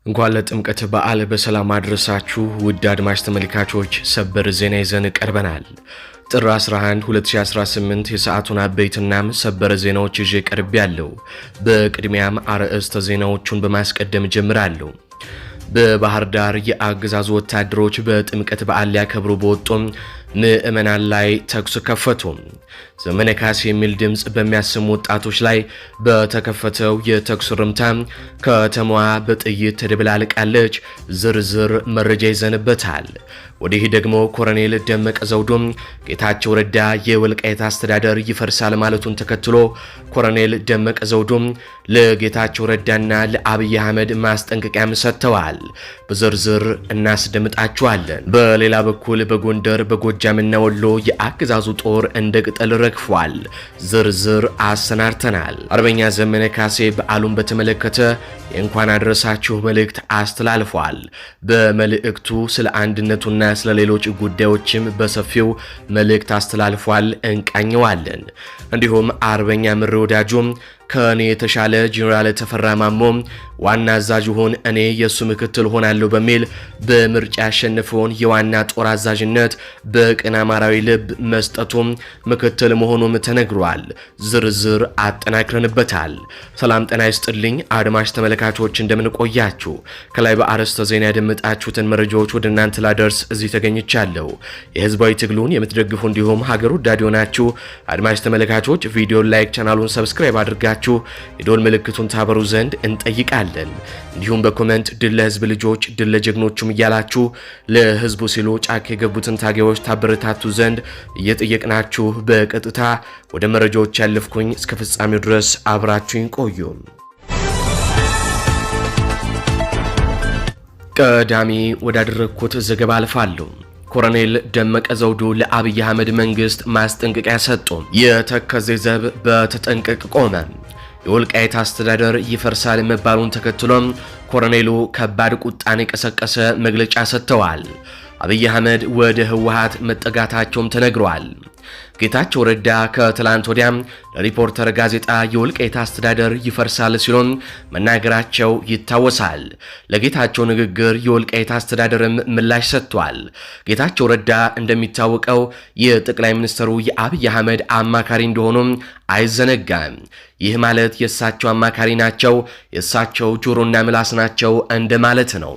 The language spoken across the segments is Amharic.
እንኳን ለጥምቀት በዓል በሰላም አድረሳችሁ ውድ አድማጭ ተመልካቾች፣ ሰበር ዜና ይዘን ቀርበናል። ጥር 11 2018 የሰዓቱን አበይትና ሰበር ዜናዎች ይዤ ቀርቤያለሁ። በቅድሚያም አርዕስተ ዜናዎቹን በማስቀደም ጀምራለሁ። በባህር ዳር የአገዛዙ ወታደሮች በጥምቀት በዓል ሊያከብሩ በወጡም ምዕመናን ላይ ተኩስ ከፈቱ። ዘመነ ካሴ የሚል ድምፅ በሚያሰሙ ወጣቶች ላይ በተከፈተው የተኩስ ርምታ ከተማዋ በጥይት ተደብላልቃለች። ዝርዝር መረጃ ይዘንበታል። ወዲህ ደግሞ ኮሎኔል ደመቀ ዘውዱም ጌታቸው ረዳ የወልቃይት አስተዳደር ይፈርሳል ማለቱን ተከትሎ ኮሎኔል ደመቀ ዘውዱም ለጌታቸው ረዳና ለአብይ አህመድ ማስጠንቀቂያም ሰጥተዋል። በዝርዝር እናስደምጣችኋለን። በሌላ በኩል በጎንደር በጎጃምና ወሎ የአገዛዙ ጦር እንደ ቅጠል ረግፏል። ዝርዝር አሰናድተናል። አርበኛ ዘመነ ካሴ በዓሉን በተመለከተ የእንኳን አደረሳችሁ መልእክት አስተላልፏል። በመልእክቱ ስለ አንድነቱና ስለ ሌሎች ጉዳዮችም በሰፊው መልእክት አስተላልፏል። እንቃኘዋለን። እንዲሁም አርበኛ ምሬ ወዳጁም ከኔ የተሻለ ጄኔራል ተፈራ ማሞ ዋና አዛዥ ሆን እኔ የሱ ምክትል ሆናለሁ በሚል በምርጫ ያሸነፈውን የዋና ጦር አዛዥነት በቅን አማራዊ ልብ መስጠቱም ምክትል መሆኑም ተነግሯል። ዝርዝር አጠናክረንበታል። ሰላም ጤና ይስጥልኝ አድማጭ ተመልካቾች፣ እንደምንቆያችሁ ከላይ በአርዕስተ ዜና ያደመጣችሁትን መረጃዎች ወደ እናንተ ላደርስ እዚህ ተገኝቻለሁ። የህዝባዊ ትግሉን የምትደግፉ እንዲሁም ሀገር ወዳድ የሆናችሁ አድማጭ ተመልካቾች ቪዲዮ ላይክ፣ ቻናሉን ሰብስክራይብ አድርጋችሁ የዶል ምልክቱን ታበሩ ዘንድ እንጠይቃለን። እንዲሁም በኮሜንት ድል ለህዝብ ልጆች ድል ለጀግኖቹም እያላችሁ ለህዝቡ ሲሉ ጫካ የገቡትን ታጋዮች ታበረታቱ ዘንድ እየጠየቅናችሁ በቀጥታ ወደ መረጃዎች ያለፍኩኝ። እስከ ፍጻሜው ድረስ አብራችሁኝ ቆዩ። ቀዳሚ ወዳደረኩት ዘገባ አልፋለሁ። ኮሎኔል ደመቀ ዘውዱ ለአብይ አህመድ መንግስት ማስጠንቀቂያ ሰጡ። የተከዜ ዘብ በተጠንቀቅ ቆመ። የወልቃይት አስተዳደር ይፈርሳል መባሉን ተከትሎም ኮሎኔሉ ከባድ ቁጣን የቀሰቀሰ መግለጫ ሰጥተዋል። አብይ አህመድ ወደ ህወሓት መጠጋታቸውም ተነግሯል። ጌታቸው ረዳ ከትላንት ወዲያም ለሪፖርተር ጋዜጣ የወልቃይት አስተዳደር ይፈርሳል ሲሉም መናገራቸው ይታወሳል። ለጌታቸው ንግግር የወልቃይት አስተዳደርም ምላሽ ሰጥቷል። ጌታቸው ረዳ እንደሚታወቀው የጠቅላይ ሚኒስትሩ የአብይ አህመድ አማካሪ እንደሆኑም አይዘነጋም። ይህ ማለት የእሳቸው አማካሪ ናቸው፣ የእሳቸው ጆሮና ምላስ ናቸው እንደማለት ነው።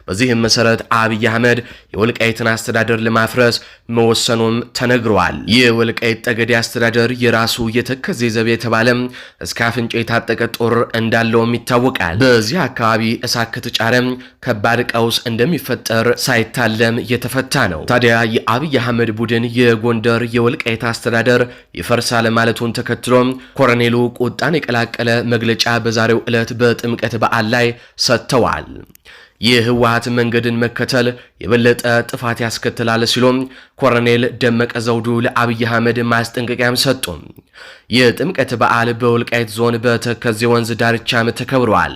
በዚህም መሰረት አብይ አህመድ የወልቃይትን አስተዳደር ለማፍረስ መወሰኑም ተነግሯል። የወልቃይት ጠገዴ አስተዳደር የራሱ የተከዜ ዘብ የተባለም እስከ አፍንጫ የታጠቀ ጦር እንዳለውም ይታወቃል። በዚህ አካባቢ እሳት ከተጫረም ከባድ ቀውስ እንደሚፈጠር ሳይታለም የተፈታ ነው። ታዲያ የአብይ አህመድ ቡድን የጎንደር የወልቃይት አስተዳደር ይፈርሳል ማለቱን ተከትሎም ኮሎኔሉ ቁጣን የቀላቀለ መግለጫ በዛሬው ዕለት በጥምቀት በዓል ላይ ሰጥተዋል። የህወሓት መንገድን መከተል የበለጠ ጥፋት ያስከትላል ሲሉም ኮሎኔል ደመቀ ዘውዱ ለአብይ አህመድ ማስጠንቀቂያም ሰጡ። የጥምቀት በዓል በወልቃይት ዞን በተከዜ ወንዝ ዳርቻም ተከብሯል።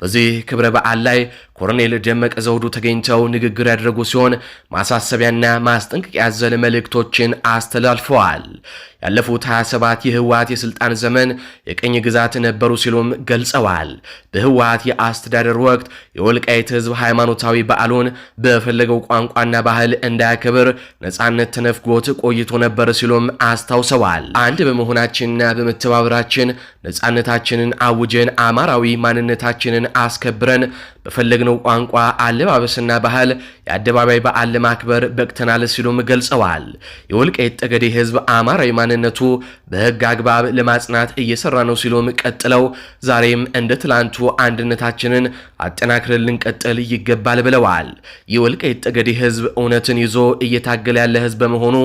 በዚህ ክብረ በዓል ላይ ኮሎኔል ደመቀ ዘውዱ ተገኝተው ንግግር ያደረጉ ሲሆን ማሳሰቢያና ማስጠንቀቂያ ያዘለ መልእክቶችን አስተላልፈዋል። ያለፉት 27 የህወሓት የስልጣን ዘመን የቀኝ ግዛት ነበሩ ሲሉም ገልጸዋል። በህወሓት የአስተዳደር ወቅት የወልቃይት ህዝብ ሃይማኖታዊ በዓሉን በፈለገው ቋንቋና ባህል እንዳያከብር ነጻነት ተነፍጎት ቆይቶ ነበር ሲሉም አስታውሰዋል። አንድ በመሆናችንና በመተባበራችን ነጻነታችንን አውጀን አማራዊ ማንነታችንን አስከብረን በፈለግነው ቋንቋ አለባበስና ባህል የአደባባይ በዓል ለማክበር በቅተናል ሲሉም ገልጸዋል። የወልቃይት ጠገዴ ህዝብ አማራዊ ማንነቱ በህግ አግባብ ለማጽናት እየሰራ ነው ሲሉም ቀጥለው ዛሬም እንደ ትላንቱ አንድነታችንን አጠናክረን ልንቀጥል ይገባል ብለዋል። የወልቃይት ጠገዴ ህዝብ እውነትን ይዞ እየታገለ ያለ ህዝብ በመሆኑ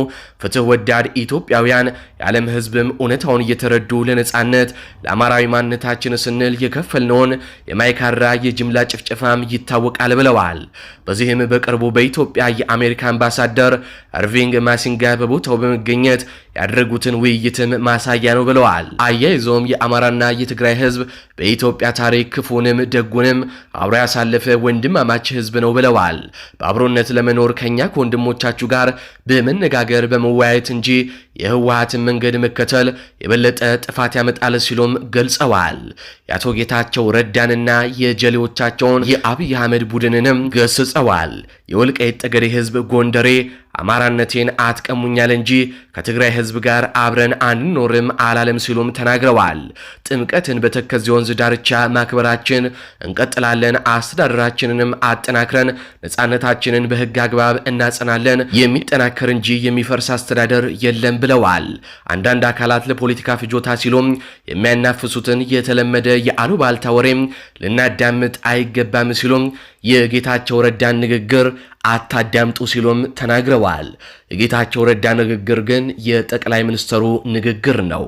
ፍትህ ወዳድ ኢትዮጵያውያን የዓለም ህዝብም እውነታውን እየተረዱ ለነጻነት ለአማራዊ ማንነታችን ስንል የከፈልነውን የማይካድራ የጅምላ ጭፍጨፋም ይታወቃል ብለዋል። በዚህም በቅርቡ በኢትዮጵያ የአሜሪካ አምባሳደር እርቪንግ ማሲንጋ በቦታው በመገኘት ያደረጉትን ውይይትም ማሳያ ነው ብለዋል። አያይዞም የአማራና የትግራይ ህዝብ በኢትዮጵያ ታሪክ ክፉንም ደጉንም አብሮ ያሳለፈ ወንድማማች ህዝብ ነው ብለዋል። በአብሮነት ለመኖር ከኛ ከወንድሞቻችሁ ጋር በመነጋገር በመወያየት እንጂ የህወሓትን መንገድ መከተል የበለጠ ጥፋት ያመጣል ሲሉም ገልጸዋል። የአቶ ጌታቸው ረዳንና የጀሌዎቻቸውን የአብይ አህመድ ቡድንንም ገስጸዋል። የወልቃይት ጠገዴ ህዝብ ጎንደሬ አማራነቴን አትቀሙኛል እንጂ ከትግራይ ህዝብ ጋር አብረን አንኖርም አላለም ሲሉም ተናግረዋል። ጥምቀትን በተከዜ ወንዝ ዳርቻ ማክበራችን እንቀጥላለን፣ አስተዳደራችንንም አጠናክረን ነጻነታችንን በህግ አግባብ እናጸናለን፣ የሚጠናከር እንጂ የሚፈርስ አስተዳደር የለም ብለዋል። አንዳንድ አካላት ለፖለቲካ ፍጆታ ሲሉም የሚያናፍሱትን የተለመደ የአሉባልታ ወሬም ልናዳምጥ አይገባም ሲሉም የጌታቸው ረዳን ንግግር አታዳምጡ ሲሉም ተናግረዋል። የጌታቸው ረዳ ንግግር ግን የጠቅላይ ሚኒስትሩ ንግግር ነው።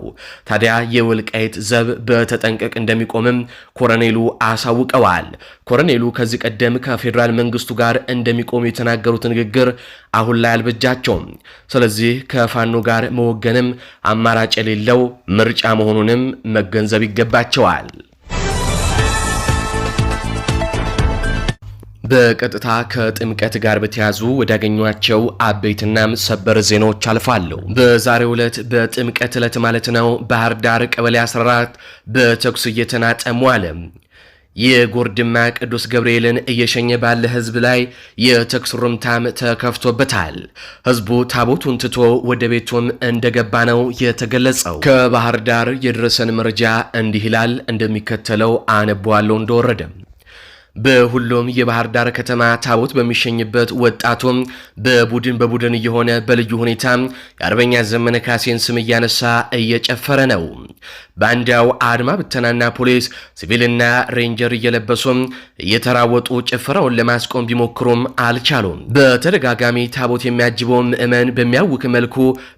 ታዲያ የወልቃይት ዘብ በተጠንቀቅ እንደሚቆምም ኮሎኔሉ አሳውቀዋል። ኮሎኔሉ ከዚህ ቀደም ከፌዴራል መንግስቱ ጋር እንደሚቆሙ የተናገሩት ንግግር አሁን ላይ አልበጃቸውም። ስለዚህ ከፋኖ ጋር መወገንም አማራጭ የሌለው ምርጫ መሆኑንም መገንዘብ ይገባቸዋል። በቀጥታ ከጥምቀት ጋር በተያዙ ወዳገኟቸው አበይትና ሰበር ዜናዎች አልፋለሁ። በዛሬው ዕለት በጥምቀት ዕለት ማለት ነው ባህር ዳር ቀበሌ 14 በተኩስ እየተናጠ ዋለ። የጎርድማ ቅዱስ ገብርኤልን እየሸኘ ባለ ህዝብ ላይ የተኩስ ሩምታም ተከፍቶበታል። ህዝቡ ታቦቱን ትቶ ወደ ቤቱም እንደገባ ነው የተገለጸው። ከባህር ዳር የደረሰን መረጃ እንዲህ ይላል፣ እንደሚከተለው አነበዋለሁ እንደወረደ። በሁሉም የባህር ዳር ከተማ ታቦት በሚሸኝበት ወጣቱም በቡድን እየሆነ በልዩ ሁኔታ የአርበኛ ዘመነ ካሴን ስም እያነሳ እየጨፈረ ነው። ባንዳው አድማ ብተናና ፖሊስ ሲቪልና ሬንጀር እየለበሱም እየተራወጡ ጭፈራውን ለማስቆም ቢሞክሩም አልቻሉም። በተደጋጋሚ ታቦት የሚያጅበው ምዕመን በሚያውክ መልኩ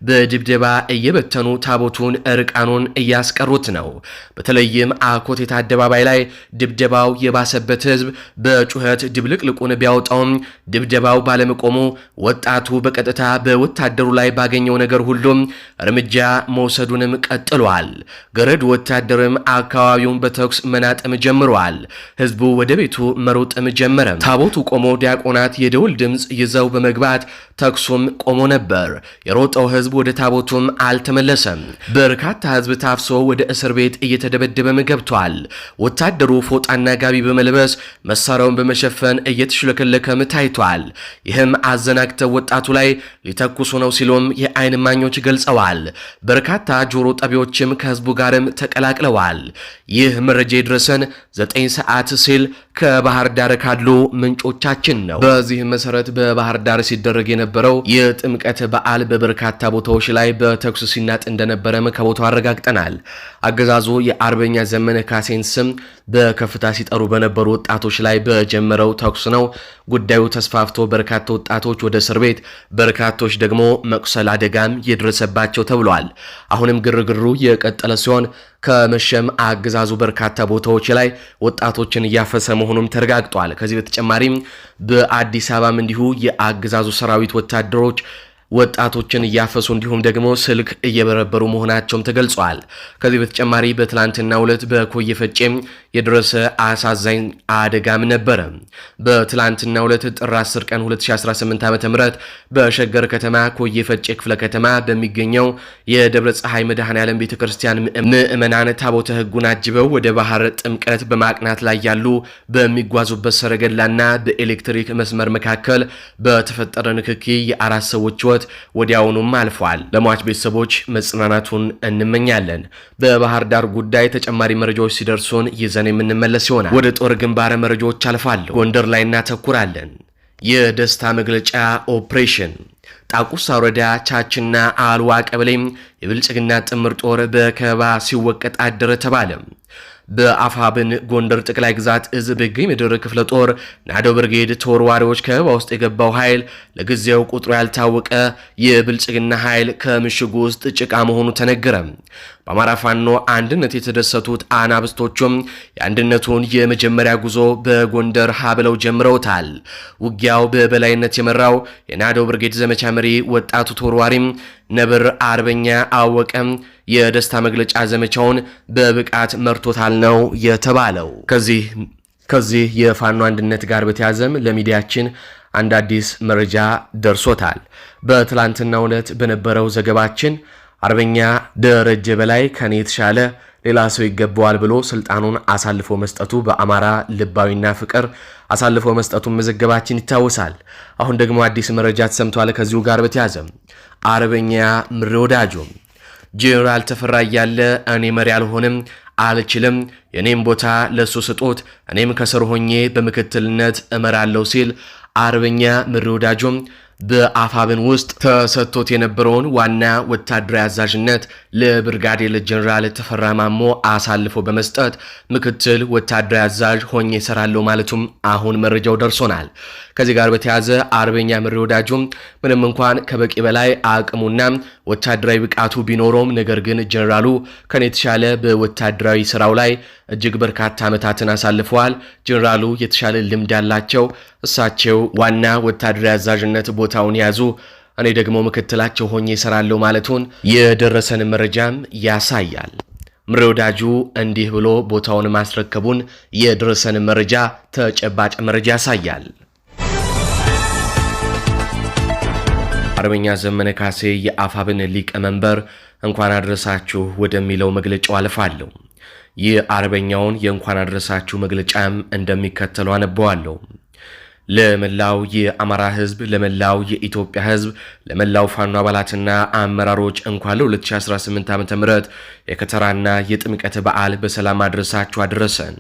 በድብደባ እየበተኑ ታቦቱን እርቃኑን እያስቀሩት ነው። በተለይም አኮቴት አደባባይ ላይ ድብደባው የባሰበት ህዝብ በጩኸት ድብልቅልቁን ቢያወጣውም ድብደባው ባለመቆሙ ወጣቱ በቀጥታ በወታደሩ ላይ ባገኘው ነገር ሁሉም እርምጃ መውሰዱንም ቀጥሏል። ገረድ ወታደርም አካባቢውን በተኩስ መናጠም ጀምሯል። ህዝቡ ወደ ቤቱ መሮጥም ጀመረ። ታቦቱ ቆሞ ዲያቆናት የደውል ድምፅ ይዘው በመግባት ተኩሱም ቆሞ ነበር። የሮጠው ህዝብ ወደ ታቦቱም አልተመለሰም። በርካታ ህዝብ ታፍሶ ወደ እስር ቤት እየተደበደበም ገብቷል። ወታደሩ ፎጣና ጋቢ በመልበስ መሳሪያውን በመሸፈን እየተሽለከለከም ታይቷል። ይህም አዘናግተው ወጣቱ ላይ ሊተኩሱ ነው ሲሉም የአይን ማኞች ገልጸዋል። በርካታ ጆሮ ጠቢዎችም ከህዝቡ ጋርም ተቀላቅለዋል። ይህ መረጃ የደረሰን 9 ሰዓት ሲል ከባህር ዳር ካሉ ምንጮቻችን ነው። በዚህ መሰረት በባህር ዳር ሲደረግ የነበረው የጥምቀት በዓል በበርካታ ቦታዎች ላይ በተኩስ ሲናጥ እንደነበረም ከቦታው አረጋግጠናል። አገዛዙ የአርበኛ ዘመነ ካሴን ስም በከፍታ ሲጠሩ በነበሩ ወጣቶች ላይ በጀመረው ተኩስ ነው ጉዳዩ ተስፋፍቶ በርካታ ወጣቶች ወደ እስር ቤት፣ በርካቶች ደግሞ መቁሰል አደጋም የደረሰባቸው ተብሏል። አሁንም ግርግሩ የቀጠለ ሲሆን ከመሸም አገዛዙ በርካታ ቦታዎች ላይ ወጣቶችን እያፈሰ መሆኑም ተረጋግጧል። ከዚህ በተጨማሪም በአዲስ አበባም እንዲሁ የአገዛዙ ሰራዊት ወታደሮች ወጣቶችን እያፈሱ እንዲሁም ደግሞ ስልክ እየበረበሩ መሆናቸውም ተገልጿል። ከዚህ በተጨማሪ በትላንትናው ዕለት በኮየ ፈጬም የደረሰ አሳዛኝ አደጋም ነበረ። በትላንትናው ዕለት ጥር 10 ቀን 2018 ዓ.ም በሸገር ከተማ ኮየ ፈጬ ክፍለ ከተማ በሚገኘው የደብረ ፀሐይ መድኃኔዓለም ቤተክርስቲያን ምዕመናን ታቦተ ሕጉን አጅበው ወደ ባህር ጥምቀት በማቅናት ላይ ያሉ በሚጓዙበት ሰረገላና በኤሌክትሪክ መስመር መካከል በተፈጠረ ንክኪ የአራት ሰዎች ሕይወት ወዲያውኑም አልፏል። ለሟች ቤተሰቦች መጽናናቱን እንመኛለን። በባህር ዳር ጉዳይ ተጨማሪ መረጃዎች ሲደርሱን ይዘን የምንመለስ ይሆናል። ወደ ጦር ግንባር መረጃዎች አልፋለሁ። ጎንደር ላይ እናተኩራለን። የደስታ መግለጫ ኦፕሬሽን ጣቁሳ ወረዳ ቻችና አልዋ ቀበሌም የብልጽግና ጥምር ጦር በከበባ ሲወቀጥ አደረ ተባለ። በአፋብን ጎንደር ጠቅላይ ግዛት እዝ በገኝ ምድር ክፍለ ጦር ናዶ ብርጌድ ተወርዋሪዎች ከበባ ውስጥ የገባው ኃይል ለጊዜው ቁጥሩ ያልታወቀ የብልጽግና ኃይል ከምሽጉ ውስጥ ጭቃ መሆኑ ተነገረ። በአማራ ፋኖ አንድነት የተደሰቱት አናብስቶቹም የአንድነቱን የመጀመሪያ ጉዞ በጎንደር ሀብለው ጀምረውታል። ውጊያው በበላይነት የመራው የናዶ ብርጌድ ዘመቻ መሪ ወጣቱ ተወርዋሪም ነብር አርበኛ አወቀም የደስታ መግለጫ ዘመቻውን በብቃት መርቶታል ነው የተባለው። ከዚህ የፋኖ አንድነት ጋር በተያዘም ለሚዲያችን አንድ አዲስ መረጃ ደርሶታል። በትላንትናው ዕለት በነበረው ዘገባችን አርበኛ ደረጀ በላይ ከኔ የተሻለ ሌላ ሰው ይገባዋል ብሎ ስልጣኑን አሳልፎ መስጠቱ በአማራ ልባዊና ፍቅር አሳልፎ መስጠቱን መዘገባችን ይታወሳል። አሁን ደግሞ አዲስ መረጃ ተሰምቷል። ከዚሁ ጋር በተያዘ አርበኛ ምሬ ወዳጆ ጄኔራል ተፈራ እያለ እኔ መሪ አልሆንም አልችልም፣ የኔም ቦታ ለሱ ስጦት፣ እኔም ከስር ሆኜ በምክትልነት እመራለሁ ሲል አርበኛ ምሬ ወዳጆ በአፋብን ውስጥ ተሰጥቶት የነበረውን ዋና ወታደራዊ አዛዥነት ለብርጋዴር ጀነራል ተፈራ ማሞ አሳልፎ በመስጠት ምክትል ወታደራዊ አዛዥ ሆኜ እሰራለሁ ማለቱም አሁን መረጃው ደርሶናል። ከዚህ ጋር በተያያዘ አርበኛ ምሬ ወዳጆ ምንም እንኳን ከበቂ በላይ አቅሙና ወታደራዊ ብቃቱ ቢኖረውም ነገር ግን ጀነራሉ ከኔ የተሻለ በወታደራዊ ስራው ላይ እጅግ በርካታ ዓመታትን አሳልፈዋል። ጀነራሉ የተሻለ ልምድ ያላቸው እሳቸው ዋና ወታደራዊ አዛዥነት ቦታውን ያዙ፣ እኔ ደግሞ ምክትላቸው ሆኜ እሰራለሁ ማለቱን የደረሰን መረጃም ያሳያል። ምሬ ወዳጁ እንዲህ ብሎ ቦታውን ማስረከቡን የደረሰን መረጃ ተጨባጭ መረጃ ያሳያል። አርበኛ ዘመነ ካሴ የአፋብን ሊቀመንበር እንኳን አድረሳችሁ ወደሚለው መግለጫው አልፋለሁ። የአርበኛውን የእንኳን አድረሳችሁ መግለጫም እንደሚከተለው አነበዋለሁ። ለመላው የአማራ ህዝብ፣ ለመላው የኢትዮጵያ ህዝብ፣ ለመላው ፋኖ አባላትና አመራሮች እንኳን ለ2018 ዓ.ም የከተራና የጥምቀት በዓል በሰላም አድረሳችሁ አድረሰን።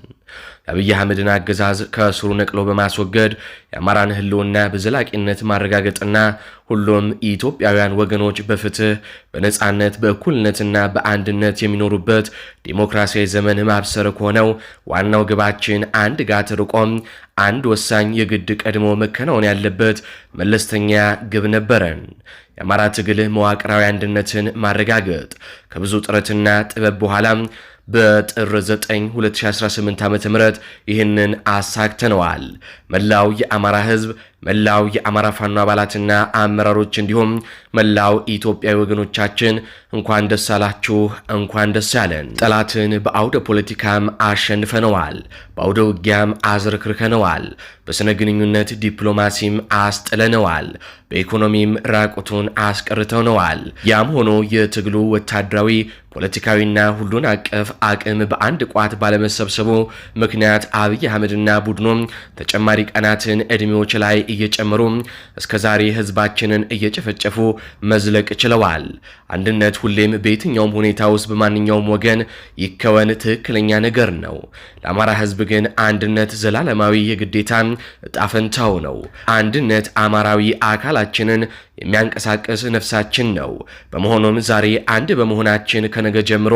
የአብይ አህመድን አገዛዝ ከስሩ ነቅሎ በማስወገድ የአማራን ህልውና በዘላቂነት ማረጋገጥና ሁሉም ኢትዮጵያውያን ወገኖች በፍትህ፣ በነጻነት፣ በእኩልነትና በአንድነት የሚኖሩበት ዲሞክራሲያዊ ዘመን ማብሰር ከሆነው ዋናው ግባችን አንድ ጋት ርቆም አንድ ወሳኝ የግድ ቀድሞ መከናወን ያለበት መለስተኛ ግብ ነበረን። የአማራ ትግል መዋቅራዊ አንድነትን ማረጋገጥ ከብዙ ጥረትና ጥበብ በኋላ በጥር 9 2018 ዓ.ም ይህንን አሳክተነዋል። መላው የአማራ ህዝብ፣ መላው የአማራ ፋኖ አባላትና አመራሮች እንዲሁም መላው ኢትዮጵያዊ ወገኖቻችን እንኳን ደስ አላችሁ፣ እንኳን ደስ ያለን። ጠላትን በአውደ ፖለቲካም አሸንፈነዋል፣ በአውደ ውጊያም አዝረክርከነዋል፣ በስነ ግንኙነት ዲፕሎማሲም አስጥለነዋል፣ በኢኮኖሚም ራቁቱን አስቀርተነዋል። ያም ሆኖ የትግሉ ወታደራዊ ፖለቲካዊና ሁሉን አቀፍ አቅም በአንድ ቋት ባለመሰብሰቡ ምክንያት አብይ አህመድና ቡድኑም ተጨማሪ ቀናትን እድሜዎች ላይ እየጨመሩ እስከዛሬ ህዝባችንን እየጨፈጨፉ መዝለቅ ችለዋል። አንድነት ሁሌም በየትኛውም ሁኔታ ውስጥ በማንኛውም ወገን ይከወን ትክክለኛ ነገር ነው። ለአማራ ህዝብ ግን አንድነት ዘላለማዊ የግዴታ ዕጣ ፈንታው ነው። አንድነት አማራዊ አካላችንን የሚያንቀሳቅስ ነፍሳችን ነው። በመሆኑም ዛሬ አንድ በመሆናችን ከነገ ጀምሮ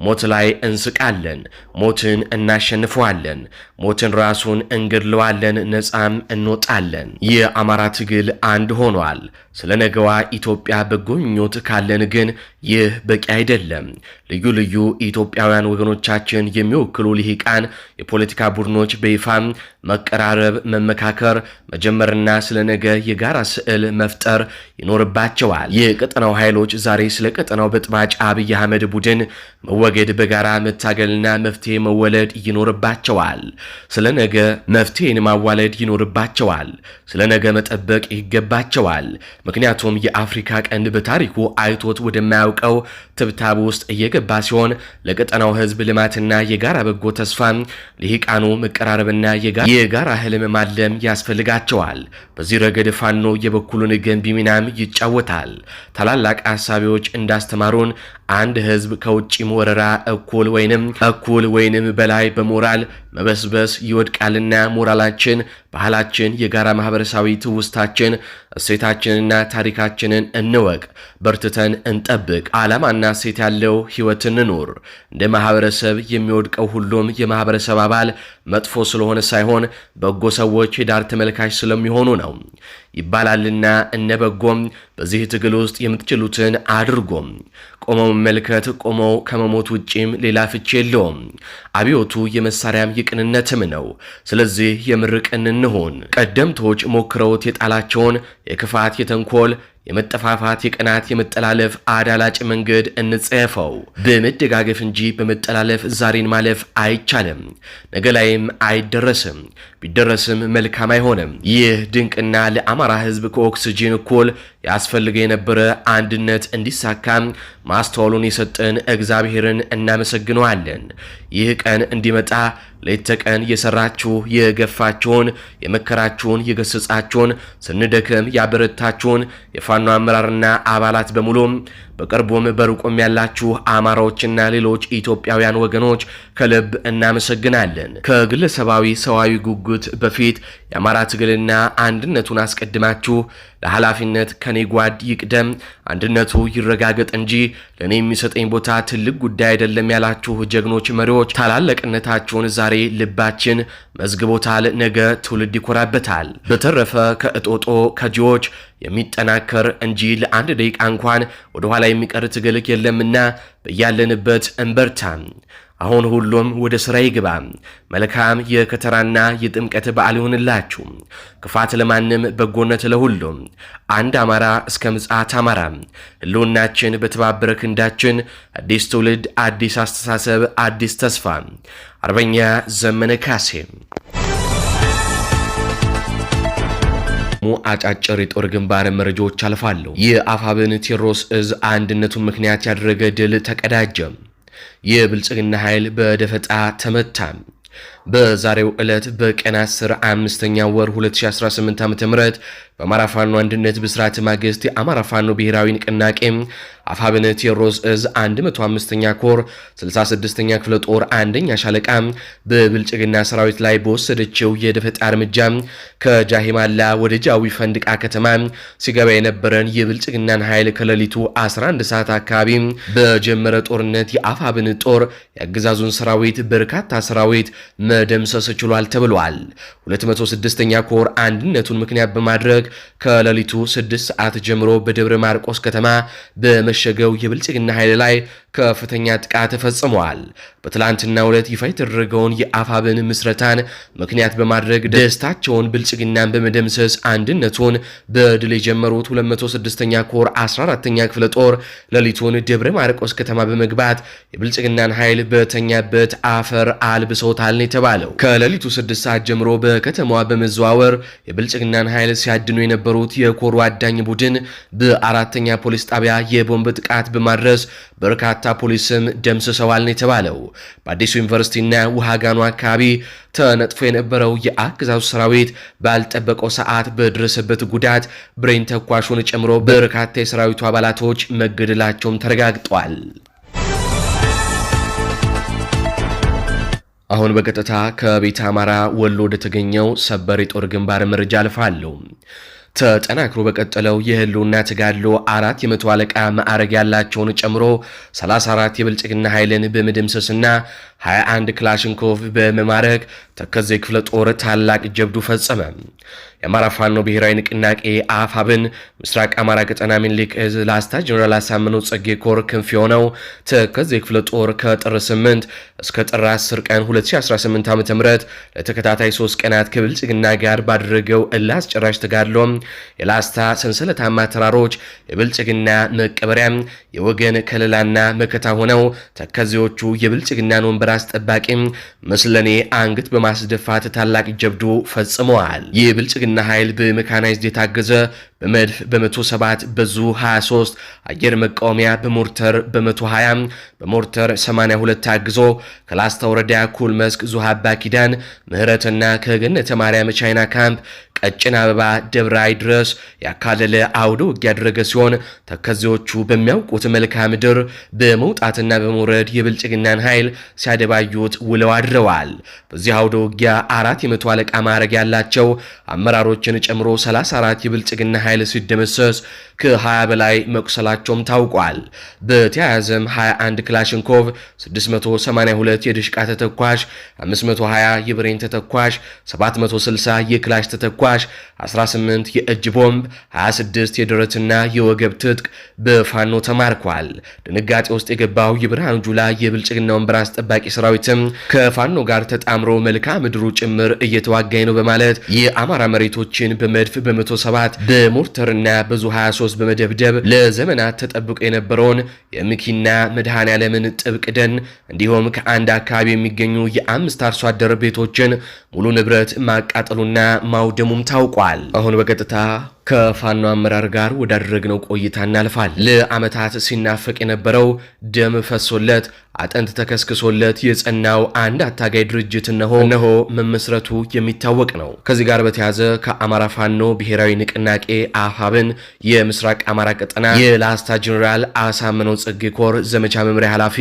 ሞት ላይ እንስቃለን፣ ሞትን እናሸንፈዋለን፣ ሞትን ራሱን እንገድለዋለን፣ ነፃም እንወጣለን። የአማራ ትግል አንድ ሆኗል። ስለ ነገዋ ኢትዮጵያ በጎ ምኞት ካለን ግን ይህ በቂ አይደለም። ልዩ ልዩ ኢትዮጵያውያን ወገኖቻችን የሚወክሉ ልሂቃን የፖለቲካ ቡድኖች በይፋም መቀራረብ፣ መመካከር መጀመርና ስለ ነገ የጋራ ስዕል መፍጠር ይኖርባቸዋል። የቀጠናው ኃይሎች ዛሬ ስለ ቀጠናው በጥባጭ አብይ አህመድ ቡድን መወገድ በጋራ መታገልና መፍትሄ መወለድ ይኖርባቸዋል። ስለ ነገ መፍትሄን ማዋለድ ይኖርባቸዋል። ስለ ነገ መጠበቅ ይገባቸዋል። ምክንያቱም የአፍሪካ ቀንድ በታሪኩ አይቶት ወደማያውቀው ትብታብ ውስጥ እየገባ ሲሆን ለቀጠናው ህዝብ ልማትና የጋራ በጎ ተስፋ ልሂቃኑ መቀራረብና የጋራ ህልም ማለም ያስፈልጋቸዋል። በዚህ ረገድ ፋኖ የበኩሉን ገንቢ ሚናም ይጫወታል። ታላላቅ አሳቢዎች እንዳስተማሩን አንድ ህዝብ ከውጭም ወረራ እኩል ወይንም በላይ በሞራል መበስበስ ይወድቃልና ሞራላችን፣ ባህላችን፣ የጋራ ማህበረሰባዊ ትውስታችን፣ እሴታችንና ታሪካችንን እንወቅ፣ በርትተን እንጠብቅ። ዓላማና እሴት ያለው ህይወት እንኑር። እንደ ማህበረሰብ የሚወድቀው ሁሉም የማህበረሰብ አባል መጥፎ ስለሆነ ሳይሆን በጎ ሰዎች የዳር ተመልካች ስለሚሆኑ ነው ይባላልና እነበጎም በዚህ ትግል ውስጥ የምትችሉትን አድርጎም ቆመው መመልከት ቆመው ከመሞት ውጪም ሌላ ፍቺ የለውም። አብዮቱ የመሳሪያም የቅንነትም ነው። ስለዚህ የምር ቅን እንሁን። ቀደምቶች ሞክረውት የጣላቸውን የክፋት፣ የተንኮል፣ የመጠፋፋት የቀናት የመጠላለፍ አዳላጭ መንገድ እንጸየፈው። በመደጋገፍ እንጂ በመጠላለፍ ዛሬን ማለፍ አይቻልም። ነገ ላይም አይደረስም። ቢደረስም መልካም አይሆንም። ይህ ድንቅና ለአማራ ህዝብ ከኦክስጂን እኩል ያስፈልገ የነበረ አንድነት እንዲሳካም ማስተዋሉን የሰጠን እግዚአብሔርን እናመሰግነዋለን። ይህ ቀን እንዲመጣ ሌት ተቀን የሰራችሁ የገፋችሁን የመከራችሁን የገሰጻችሁን ስንደክም ያበረታችሁን የፋኖ አመራርና አባላት በሙሉ በቅርቡም በሩቁም ያላችሁ አማራዎችና ሌሎች ኢትዮጵያውያን ወገኖች ከልብ እናመሰግናለን። ከግለሰባዊ ሰዋዊ ጉጉት በፊት የአማራ ትግልና አንድነቱን አስቀድማችሁ ለኃላፊነት ከኔ ጓድ ይቅደም አንድነቱ ይረጋገጥ እንጂ ለኔ የሚሰጠኝ ቦታ ትልቅ ጉዳይ አይደለም ያላችሁ ጀግኖች መሪዎች ታላላቅነታችሁን ዛሬ ልባችን መዝግቦታል። ነገ ትውልድ ይኮራበታል። በተረፈ ከእጦጦ ከጂዎች የሚጠናከር እንጂ ለአንድ ደቂቃ እንኳን ወደ ኋላ የሚቀር ትግል የለምና በያለንበት እንበርታ። አሁን ሁሉም ወደ ስራ ይግባ። መልካም የከተራና የጥምቀት በዓል ይሁንላችሁ። ክፋት ለማንም በጎነት ለሁሉም። አንድ አማራ እስከ ምጽአት አማራ። ህልውናችን በተባበረ ክንዳችን። አዲስ ትውልድ፣ አዲስ አስተሳሰብ፣ አዲስ ተስፋ። አርበኛ ዘመነ ካሴ። አጫጭር የጦር ግንባር መረጃዎች አልፋሉ። የአፋብን ቴዎድሮስ እዝ አንድነቱን ምክንያት ያደረገ ድል ተቀዳጀ። የብልጽግና ኃይል በደፈጣ ተመታ። በዛሬው ዕለት በቀን 10 5ኛ ወር 2018 ዓ.ም በአማራ ፋኖ አንድነት ብስራት ማግስት የአማራ ፋኖ ብሔራዊ ንቅናቄ አፋብን ቴዎድሮስ እዝ 105ኛ ኮር 66ኛ ክፍለ ጦር አንደኛ ሻለቃ በብልጽግና ሰራዊት ላይ በወሰደችው የደፈጣ እርምጃ ከጃሂማላ ወደ ጃዊ ፈንድቃ ከተማ ሲገባ የነበረን የብልጽግናን ኃይል ከሌሊቱ 11 ሰዓት አካባቢ በጀመረ ጦርነት የአፋብን ጦር የአገዛዙን ሰራዊት በርካታ ሰራዊት መደምሰስ ችሏል ተብሏል። 206ኛ ኮር አንድነቱን ምክንያት በማድረግ ከሌሊቱ 6 ሰዓት ጀምሮ በደብረ ማርቆስ ከተማ በመሸገው የብልጽግና ኃይል ላይ ከፍተኛ ጥቃት ፈጽመዋል። በትላንትናው ዕለት ይፋ የተደረገውን የአፋብን ምስረታን ምክንያት በማድረግ ደስታቸውን ብልጽግናን በመደምሰስ አንድነቱን በድል የጀመሩት 206ኛ ኮር 14ኛ ክፍለ ጦር ሌሊቱን ደብረ ማርቆስ ከተማ በመግባት የብልጽግናን ኃይል በተኛበት አፈር አልብሰውታል ነው የተባለው። ከሌሊቱ 6 ሰዓት ጀምሮ በከተማዋ በመዘዋወር የብልጽግናን ኃይል ሲያድኑ የነበሩት የኮሩ አዳኝ ቡድን በአራተኛ ፖሊስ ጣቢያ የቦምብ ጥቃት በማድረስ በርካታ ፖሊስም ደምስሰዋል ነው የተባለው። በአዲሱ ዩኒቨርሲቲና ውሃጋኑ አካባቢ ተነጥፎ የነበረው የአገዛዙ ሰራዊት ባልጠበቀው ሰዓት በደረሰበት ጉዳት ብሬን ተኳሹን ጨምሮ በርካታ የሰራዊቱ አባላቶች መገደላቸውም ተረጋግጧል። አሁን በቀጥታ ከቤተ አማራ ወሎ ወደ ተገኘው ሰበር የጦር ግንባር መረጃ አልፋለሁ። ተጠናክሮ በቀጠለው የህልውና ተጋድሎ 4 የመቶ አለቃ ማዕረግ ያላቸውን ጨምሮ 34 የብልጽግና ኃይልን በመደምሰስና 21 ክላሽንኮቭ በመማረክ ተከዜ ክፍለ ጦር ታላቅ ጀብዱ ፈጸመ። የአማራ ፋኖ ብሔራዊ ንቅናቄ አፋብን ምስራቅ አማራ ቀጠና ሚኒሊክ እዝ ላስታ ጀነራል አሳምነው ጽጌ ኮር ክንፍ የሆነው ተከዜ ክፍለ ጦር ከጥር 8 እስከ ጥር 10 ቀን 2018 ዓ.ም ለተከታታይ 3 ቀናት ከብልጽግና ጋር ባደረገው እልህ አስጨራሽ ተጋድሎ የላስታ ሰንሰለታማ ተራሮች የብልጽግና መቀበሪያ የወገን ከለላና መከታ ሆነው ተከዜዎቹ የብልጽግናን ወንበር አስጠባቂ መስለኔ አንገት በማስደፋት ታላቅ ጀብዱ ፈጽመዋል። የብልጽግና ኃይል በሜካናይዝድ የታገዘ በመድፍ በ107 በዙ 23 አየር መቃወሚያ በሞርተር በ120 በሞርተር 82 ታግዞ ከላስታ ወረዳ ኩል መስክ ዙ አባ ኪዳን ምህረትና ከገነተ ማርያም ቻይና ካምፕ ቀጭን አበባ ደብራይ ድረስ ያካለለ አውደ ውጊያ ያደረገ ሲሆን ተከዜዎቹ በሚያውቁት መልክዓ ምድር በመውጣትና በመውረድ የብልጽግናን ኃይል ሲያደባዩት ውለው አድረዋል። በዚህ አውደ ውጊያ 4 የመቶ አለቃ ማዕረግ ያላቸው አመራሮችን ጨምሮ 34 የብልጽግና ኃይል ሲደመሰስ ከ20 በላይ መቁሰላቸውም ታውቋል። በተያያዘም 21 ክላሽንኮቭ፣ 682 የድሽቃ ተተኳሽ፣ 520 የብሬን ተተኳሽ፣ 760 የክላሽ ተተኳሽ፣ 18 የእጅ ቦምብ፣ 26 የደረትና የወገብ ትጥቅ በፋኖ ተማርኳል። ድንጋጤ ውስጥ የገባው የብርሃኑ ጁላ የብልጽግና ወንበር አስጠባቂ ሰራዊትም ከፋኖ ጋር ተጣምሮ መልክዓ ምድሩ ጭምር እየተዋጋኝ ነው በማለት የአማራ መሬቶችን በመድፍ በ107 በሞ በሞርተርና ብዙ 23 በመደብደብ ለዘመናት ተጠብቆ የነበረውን የምኪና መድኃኔ ዓለምን ጥብቅ ደን እንዲሁም ከአንድ አካባቢ የሚገኙ የአምስት አርሶ አደር ቤቶችን ሙሉ ንብረት ማቃጠሉና ማውደሙም ታውቋል። አሁን በቀጥታ ከፋኖ አመራር ጋር ወዳደረግነው ቆይታ እናልፋል። ለአመታት ሲናፈቅ የነበረው ደም ፈሶለት አጥንት ተከስክሶለት የጸናው አንድ አታጋይ ድርጅት እነሆ መመስረቱ የሚታወቅ ነው። ከዚህ ጋር በተያያዘ ከአማራ ፋኖ ብሔራዊ ንቅናቄ አፋብን የምስራቅ አማራ ቀጠና የላስታ ጀነራል አሳምነው ጽጌ ኮር ዘመቻ መምሪያ ኃላፊ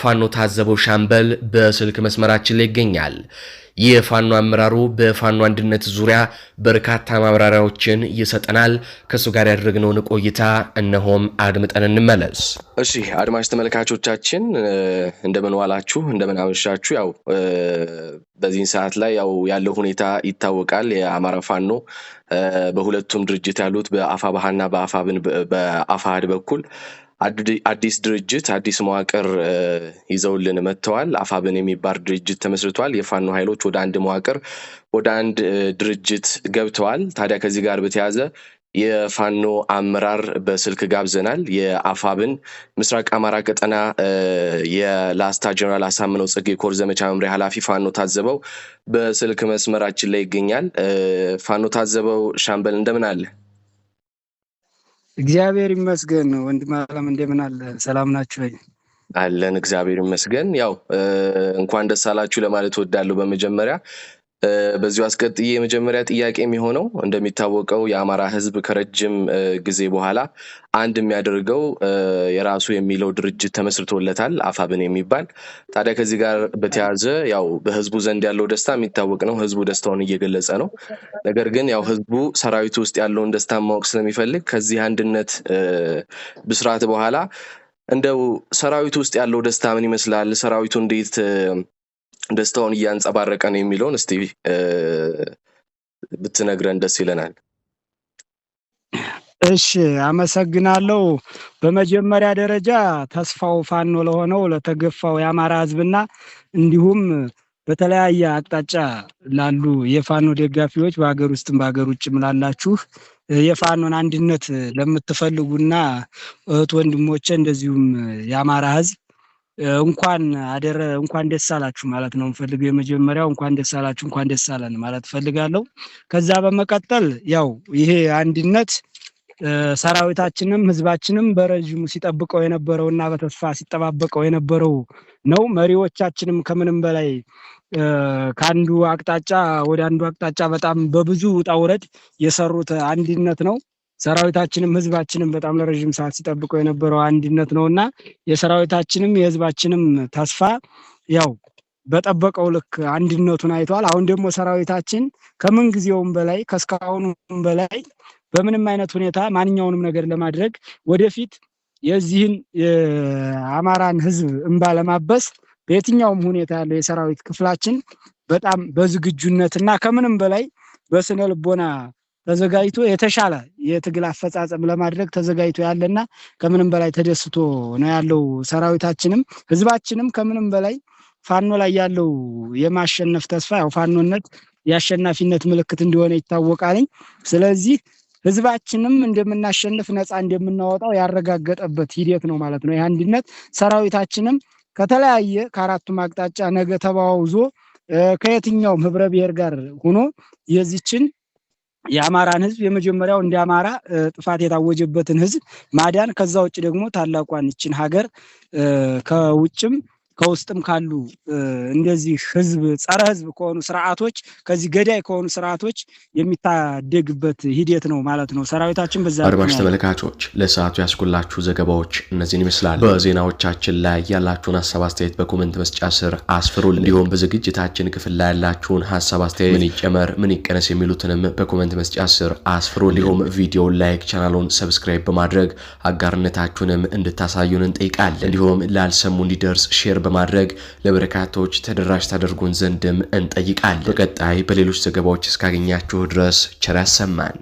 ፋኖ ታዘበው ሻምበል በስልክ መስመራችን ላይ ይገኛል። የፋኖ አመራሩ በፋኖ አንድነት ዙሪያ በርካታ ማብራሪያዎችን ይሰጠናል። ከሱ ጋር ያደረግነውን ቆይታ እነሆም አድምጠን እንመለስ። እሺ አድማጭ ተመልካቾቻችን እንደምን ዋላችሁ፣ እንደምን አመሻችሁ። ያው በዚህን ሰዓት ላይ ያው ያለው ሁኔታ ይታወቃል። የአማራ ፋኖ በሁለቱም ድርጅት ያሉት በአፋብሃና በአፋሕድ በኩል አዲስ ድርጅት አዲስ መዋቅር ይዘውልን መጥተዋል። አፋብን የሚባል ድርጅት ተመስርቷል። የፋኖ ኃይሎች ወደ አንድ መዋቅር ወደ አንድ ድርጅት ገብተዋል። ታዲያ ከዚህ ጋር በተያያዘ የፋኖ አመራር በስልክ ጋብዘናል። የአፋብን ምስራቅ አማራ ቀጠና የላስታ ጀነራል አሳምነው ጽጌ ኮር ዘመቻ መምሪያ ኃላፊ ፋኖ ታዘበው በስልክ መስመራችን ላይ ይገኛል። ፋኖ ታዘበው ሻምበል እንደምን አለ? እግዚአብሔር ይመስገን ወንድም አለም እንደምን አለ? ሰላም ናችሁ ወይ? አለን እግዚአብሔር ይመስገን። ያው እንኳን ደስ አላችሁ ለማለት ወዳለሁ። በመጀመሪያ በዚሁ አስቀጥዬ የመጀመሪያ ጥያቄ የሚሆነው እንደሚታወቀው የአማራ ሕዝብ ከረጅም ጊዜ በኋላ አንድ የሚያደርገው የራሱ የሚለው ድርጅት ተመስርቶለታል፣ አፋብን የሚባል። ታዲያ ከዚህ ጋር በተያያዘ ያው በህዝቡ ዘንድ ያለው ደስታ የሚታወቅ ነው። ህዝቡ ደስታውን እየገለጸ ነው። ነገር ግን ያው ህዝቡ ሰራዊቱ ውስጥ ያለውን ደስታ ማወቅ ስለሚፈልግ ከዚህ አንድነት ብስራት በኋላ እንደው ሰራዊቱ ውስጥ ያለው ደስታ ምን ይመስላል? ሰራዊቱ እንዴት ደስታውን እያንጸባረቀ ነው የሚለውን እስቲ ብትነግረን ደስ ይለናል። እሺ አመሰግናለሁ። በመጀመሪያ ደረጃ ተስፋው ፋኖ ለሆነው ለተገፋው የአማራ ህዝብና እንዲሁም በተለያየ አቅጣጫ ላሉ የፋኖ ደጋፊዎች በአገር ውስጥም በአገር ውጭም ላላችሁ የፋኖን አንድነት ለምትፈልጉና እህት ወንድሞቼ እንደዚሁም የአማራ ህዝብ እንኳን ደስ አላችሁ ማለት ነው ፈልገው። የመጀመሪያው እንኳን ደስ አላችሁ እንኳን ደስ አለን ማለት ፈልጋለሁ። ከዛ በመቀጠል ያው ይሄ አንድነት ሰራዊታችንም ህዝባችንም በረጅሙ ሲጠብቀው የነበረውና በተስፋ ሲጠባበቀው የነበረው ነው። መሪዎቻችንም ከምንም በላይ ከአንዱ አቅጣጫ ወደ አንዱ አቅጣጫ በጣም በብዙ ውጣ ውረድ የሰሩት አንድነት ነው። ሰራዊታችንም ህዝባችንም በጣም ለረጅም ሰዓት ሲጠብቀው የነበረው አንድነት ነውና የሰራዊታችንም የህዝባችንም ተስፋ ያው በጠበቀው ልክ አንድነቱን አይቷል። አሁን ደግሞ ሰራዊታችን ከምን ጊዜውም በላይ ከስካሁኑም በላይ በምንም አይነት ሁኔታ ማንኛውንም ነገር ለማድረግ ወደፊት የዚህን የአማራን ህዝብ እንባ ለማበስ በየትኛውም ሁኔታ ያለው የሰራዊት ክፍላችን በጣም በዝግጁነትና ከምንም በላይ በስነ ልቦና ተዘጋጅቶ የተሻለ የትግል አፈጻጸም ለማድረግ ተዘጋጅቶ ያለና ከምንም በላይ ተደስቶ ነው ያለው ሰራዊታችንም ህዝባችንም ከምንም በላይ ፋኖ ላይ ያለው የማሸነፍ ተስፋ ያው ፋኖነት የአሸናፊነት ምልክት እንደሆነ ይታወቃል። ስለዚህ ህዝባችንም እንደምናሸንፍ ነፃ እንደምናወጣው ያረጋገጠበት ሂደት ነው ማለት ነው። የአንድነት ሰራዊታችንም ከተለያየ ከአራቱም አቅጣጫ ነገ ተባውዞ ከየትኛውም ህብረ ብሔር ጋር ሆኖ የዚችን የአማራን ህዝብ የመጀመሪያው እንደ አማራ ጥፋት የታወጀበትን ህዝብ ማዳን፣ ከዛ ውጭ ደግሞ ታላቋን ይችን ሀገር ከውጭም ከውስጥም ካሉ እንደዚህ ህዝብ ጸረ ህዝብ ከሆኑ ስርዓቶች ከዚህ ገዳይ ከሆኑ ስርዓቶች የሚታደግበት ሂደት ነው ማለት ነው ሰራዊታችን። በዛ አድማጭ ተመልካቾች ለሰዓቱ ያስኩላችሁ ዘገባዎች እነዚህን ይመስላሉ። በዜናዎቻችን ላይ ያላችሁን ሐሳብ አስተያየት በኮሜንት መስጫ ስር አስፍሩልን። እንዲሁም በዝግጅታችን ክፍል ላይ ያላችሁን ሐሳብ አስተያየት ምን ይጨመር ምን ይቀነስ የሚሉትንም በኮሜንት መስጫ ስር አስፍሩልን። እንዲሁም ቪዲዮውን ላይክ፣ ቻናሉን ሰብስክራይብ በማድረግ አጋርነታችሁንም እንድታሳዩን እንጠይቃለን። እንዲሁም ላልሰሙ እንዲደርስ ሼር በማድረግ ለበርካቶች ተደራሽ ታደርጉን ዘንድም እንጠይቃለን። በቀጣይ በሌሎች ዘገባዎች እስካገኛችሁ ድረስ ቸር ያሰማን።